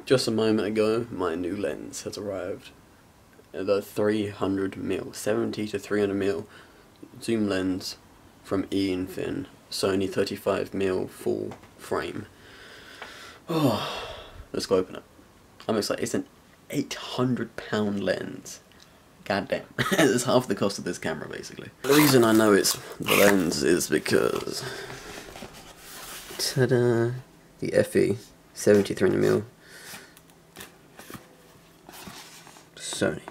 Just a moment ago, my new lens has arrived. The 300mm, 70 to 300mm zoom lens from Ian Finn, Sony 35mm full frame. Oh, let's go open it. I'm excited. It's an £800 lens. God damn. It's half the cost of this camera, basically. The reason I know it's the lens is because, ta-da, the FE 73mm Sony.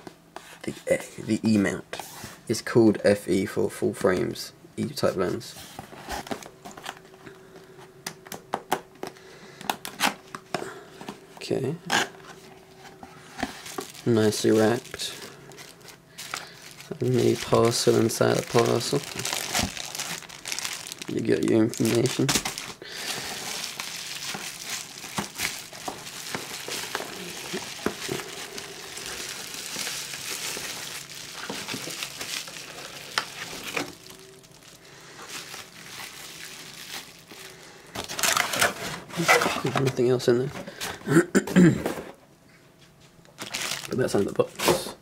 The E mount is called FE for full frames, E type lens. Okay. Nicely wrapped. And a parcel inside a parcel. You get your information. There's nothing else in there. But that's in the box.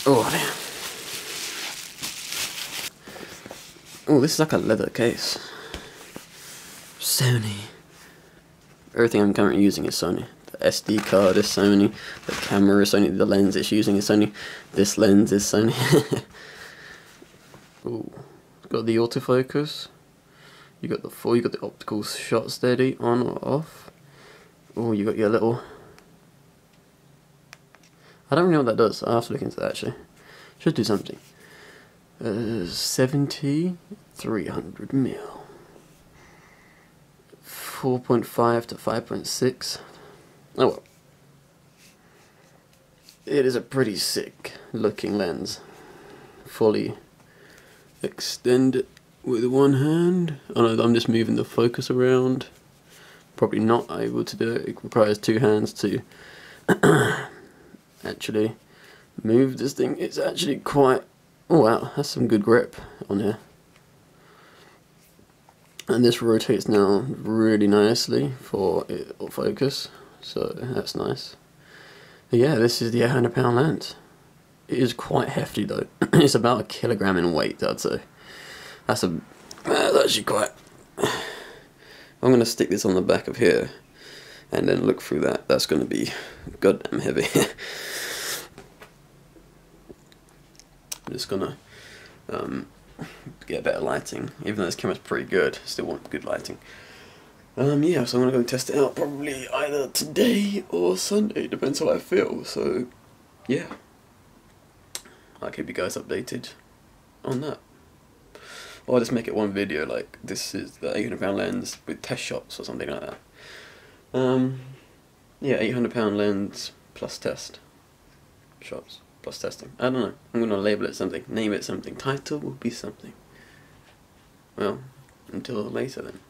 Oh damn. Oh, this is like a leather case. Sony. Everything I'm currently using is Sony. The SD card is Sony. The camera is Sony. The lens it's using is Sony. This lens is Sony. Ooh. Got the autofocus. You got the optical shot steady on or off. Oh, you got your little. I don't really know what that does. I'll have to look into that actually. Should do something. 70, 300mm. 4.5 to 5.6. Oh well. It is a pretty sick looking lens. Fully extended with one hand. Oh no, I'm just moving the focus around. Probably not able to do it. It requires two hands to actually move this thing. It's actually quite, oh wow, that's some good grip on here. And this rotates now really nicely for focus, so that's nice. But yeah, this is the £800 lens. It is quite hefty though. It's about 1 kilogram in weight, I'd say. That's actually quite. I'm gonna stick this on the back of here and then look through that. That's gonna be goddamn heavy. I'm just gonna get better lighting. Even though this camera's pretty good, still want good lighting. Yeah, so I'm gonna go test it out probably either today or Sunday, depends how I feel. So yeah, I'll keep you guys updated on that. Or I'll just make it one video, like this is the £800 lens with test shots or something like that. Yeah, £800 lens plus test shots plus testing. I don't know. I'm gonna label it something, name it something. Title will be something. Well, until later then.